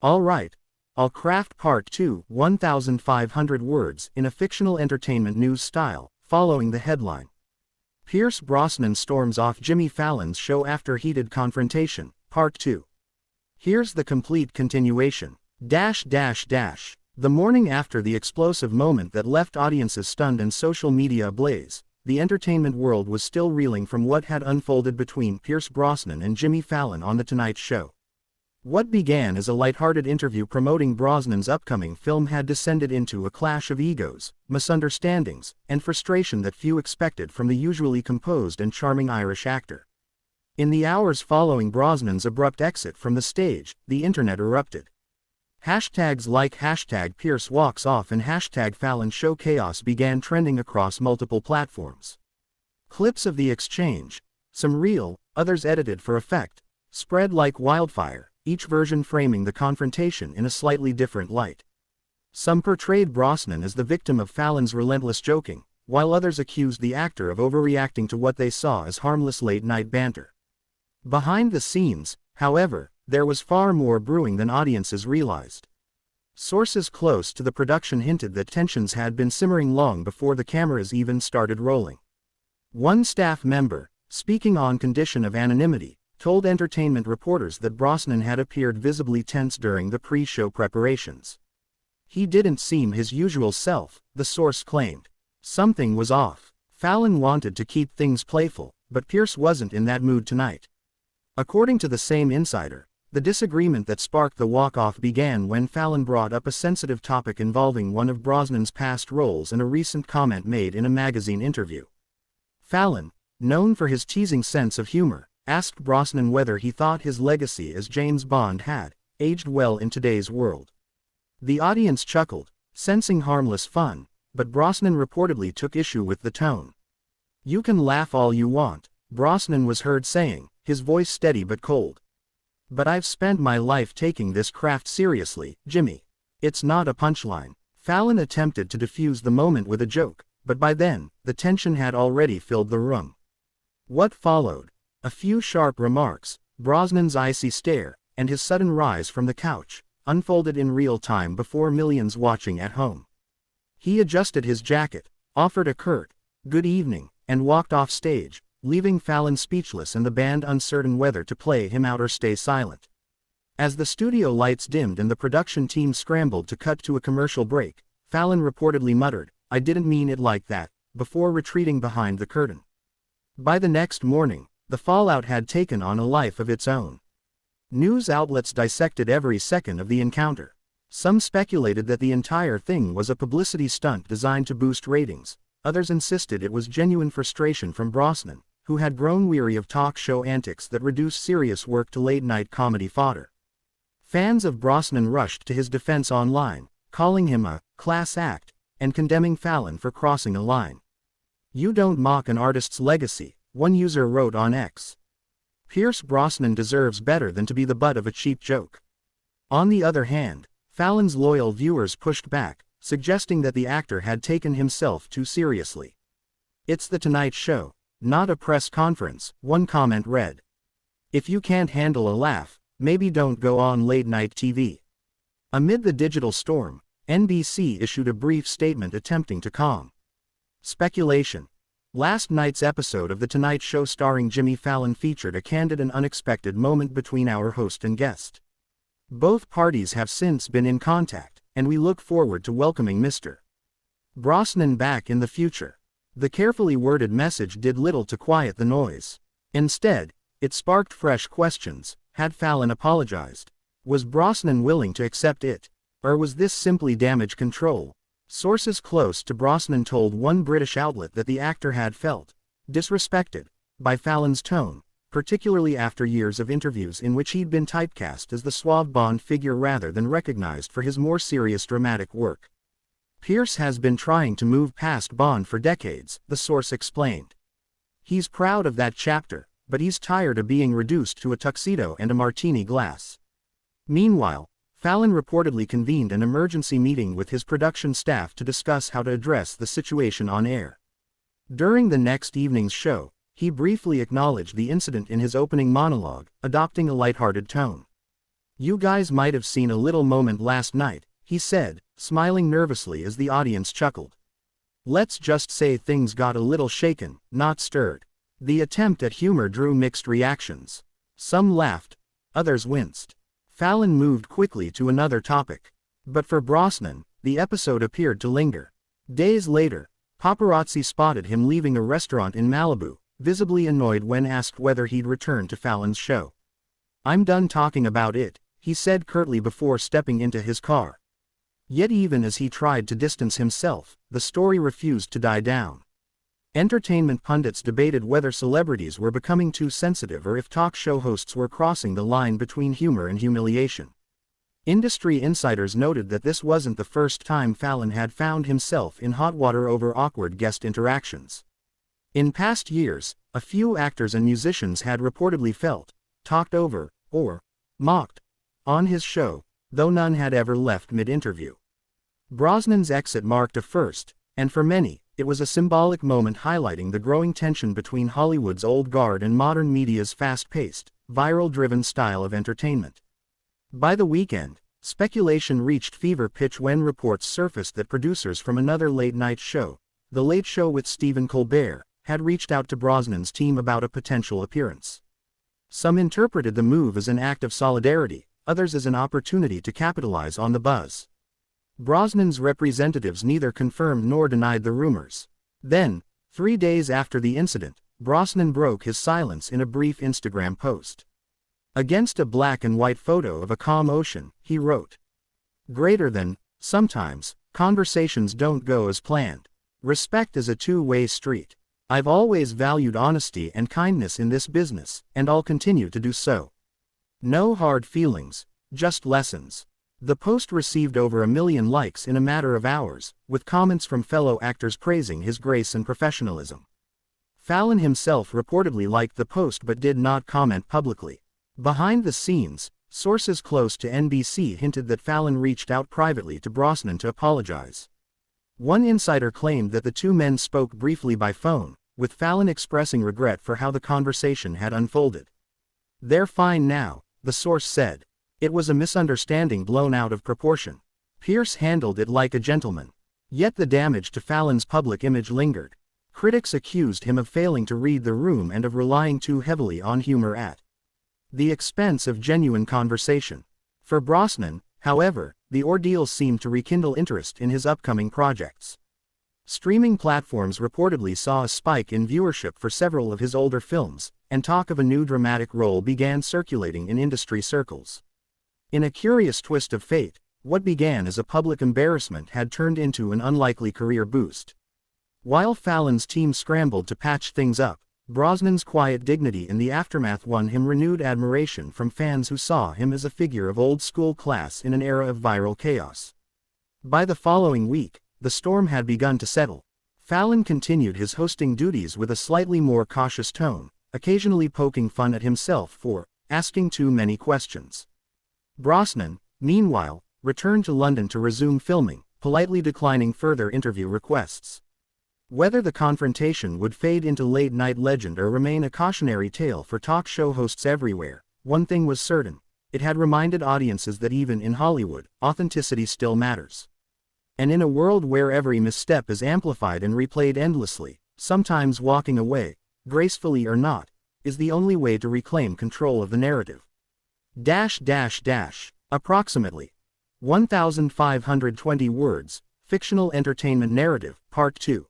All right. I'll craft part 2, 1,500 words, in a fictional entertainment news style, following the headline. Pierce Brosnan storms off Jimmy Fallon's show after heated confrontation, part 2. Here's the complete continuation. The morning after the explosive moment that left audiences stunned and social media ablaze, the entertainment world was still reeling from what had unfolded between Pierce Brosnan and Jimmy Fallon on The Tonight Show. What began as a lighthearted interview promoting Brosnan's upcoming film had descended into a clash of egos, misunderstandings, and frustration that few expected from the usually composed and charming Irish actor. In the hours following Brosnan's abrupt exit from the stage, the internet erupted. Hashtags like #Pierce walks off and #Fallon show chaos began trending across multiple platforms. Clips of the exchange, some real, others edited for effect, spread like wildfire, each version framing the confrontation in a slightly different light. Some portrayed Brosnan as the victim of Fallon's relentless joking, while others accused the actor of overreacting to what they saw as harmless late-night banter. Behind the scenes, however, there was far more brewing than audiences realized. Sources close to the production hinted that tensions had been simmering long before the cameras even started rolling. One staff member, speaking on condition of anonymity, told entertainment reporters that Brosnan had appeared visibly tense during the pre-show preparations. He didn't seem his usual self, the source claimed. Something was off. Fallon wanted to keep things playful, but Pierce wasn't in that mood tonight. According to the same insider, the disagreement that sparked the walk-off began when Fallon brought up a sensitive topic involving one of Brosnan's past roles and a recent comment made in a magazine interview. Fallon, known for his teasing sense of humor, asked Brosnan whether he thought his legacy as James Bond had aged well in today's world. The audience chuckled, sensing harmless fun, but Brosnan reportedly took issue with the tone. "You can laugh all you want," Brosnan was heard saying, his voice steady but cold. "But I've spent my life taking this craft seriously, Jimmy. It's not a punchline." Fallon attempted to defuse the moment with a joke, but by then, the tension had already filled the room. What followed? A few sharp remarks, Brosnan's icy stare, and his sudden rise from the couch, unfolded in real time before millions watching at home. He adjusted his jacket, offered a curt, "Good evening," and walked off stage, leaving Fallon speechless and the band uncertain whether to play him out or stay silent. As the studio lights dimmed and the production team scrambled to cut to a commercial break, Fallon reportedly muttered, "I didn't mean it like that," before retreating behind the curtain. By the next morning, the fallout had taken on a life of its own. News outlets dissected every second of the encounter. Some speculated that the entire thing was a publicity stunt designed to boost ratings. Others insisted it was genuine frustration from Brosnan, who had grown weary of talk show antics that reduced serious work to late-night comedy fodder. Fans of Brosnan rushed to his defense online, calling him a class act, and condemning Fallon for crossing a line. "You don't mock an artist's legacy," one user wrote on X. "Pierce Brosnan deserves better than to be the butt of a cheap joke." On the other hand, Fallon's loyal viewers pushed back, suggesting that the actor had taken himself too seriously. "It's The Tonight Show, not a press conference," one comment read. "If you can't handle a laugh, maybe don't go on late-night TV." Amid the digital storm, NBC issued a brief statement attempting to calm speculation. Last night's episode of The Tonight Show starring Jimmy Fallon featured a candid and unexpected moment between our host and guest. Both parties have since been in contact, and we look forward to welcoming Mr. Brosnan back in the future. The carefully worded message did little to quiet the noise. Instead, it sparked fresh questions. Had Fallon apologized? Was Brosnan willing to accept it? Or was this simply damage control? Sources close to Brosnan told one British outlet that the actor had felt disrespected by Fallon's tone, particularly after years of interviews in which he'd been typecast as the suave Bond figure rather than recognized for his more serious dramatic work. "Pierce has been trying to move past Bond for decades," the source explained. "He's proud of that chapter, but he's tired of being reduced to a tuxedo and a martini glass." Meanwhile, Fallon reportedly convened an emergency meeting with his production staff to discuss how to address the situation on air. During the next evening's show, he briefly acknowledged the incident in his opening monologue, adopting a lighthearted tone. "You guys might have seen a little moment last night," he said, smiling nervously as the audience chuckled. "Let's just say things got a little shaken, not stirred." The attempt at humor drew mixed reactions. Some laughed, others winced. Fallon moved quickly to another topic. But for Brosnan, the episode appeared to linger. Days later, paparazzi spotted him leaving a restaurant in Malibu, visibly annoyed when asked whether he'd return to Fallon's show. "I'm done talking about it," he said curtly before stepping into his car. Yet even as he tried to distance himself, the story refused to die down. Entertainment pundits debated whether celebrities were becoming too sensitive or if talk show hosts were crossing the line between humor and humiliation. Industry insiders noted that this wasn't the first time Fallon had found himself in hot water over awkward guest interactions. In past years, a few actors and musicians had reportedly felt talked over, or mocked, on his show, though none had ever left mid-interview. Brosnan's exit marked a first, and for many, it was a symbolic moment highlighting the growing tension between Hollywood's old guard and modern media's fast-paced, viral-driven style of entertainment. By the weekend, speculation reached fever pitch when reports surfaced that producers from another late-night show, The Late Show with Stephen Colbert, had reached out to Brosnan's team about a potential appearance. Some interpreted the move as an act of solidarity, others as an opportunity to capitalize on the buzz. Brosnan's representatives neither confirmed nor denied the rumors. Then, 3 days after the incident, Brosnan broke his silence in a brief Instagram post. Against a black and white photo of a calm ocean, he wrote, "Greater than, sometimes, conversations don't go as planned. Respect is a two-way street. I've always valued honesty and kindness in this business, and I'll continue to do so. No hard feelings, just lessons." The post received over 1 million likes in a matter of hours, with comments from fellow actors praising his grace and professionalism. Fallon himself reportedly liked the post but did not comment publicly. Behind the scenes, sources close to NBC hinted that Fallon reached out privately to Brosnan to apologize. One insider claimed that the two men spoke briefly by phone, with Fallon expressing regret for how the conversation had unfolded. "They're fine now," the source said. "It was a misunderstanding blown out of proportion. Pierce handled it like a gentleman." Yet the damage to Fallon's public image lingered. Critics accused him of failing to read the room and of relying too heavily on humor at the expense of genuine conversation. For Brosnan, however, the ordeal seemed to rekindle interest in his upcoming projects. Streaming platforms reportedly saw a spike in viewership for several of his older films, and talk of a new dramatic role began circulating in industry circles. In a curious twist of fate, what began as a public embarrassment had turned into an unlikely career boost. While Fallon's team scrambled to patch things up, Brosnan's quiet dignity in the aftermath won him renewed admiration from fans who saw him as a figure of old-school class in an era of viral chaos. By the following week, the storm had begun to settle. Fallon continued his hosting duties with a slightly more cautious tone, occasionally poking fun at himself for asking too many questions. Brosnan, meanwhile, returned to London to resume filming, politely declining further interview requests. Whether the confrontation would fade into late-night legend or remain a cautionary tale for talk show hosts everywhere, one thing was certain: it had reminded audiences that even in Hollywood, authenticity still matters. And in a world where every misstep is amplified and replayed endlessly, sometimes walking away, gracefully or not, is the only way to reclaim control of the narrative. Approximately 1,520 words, fictional entertainment narrative, Part 2.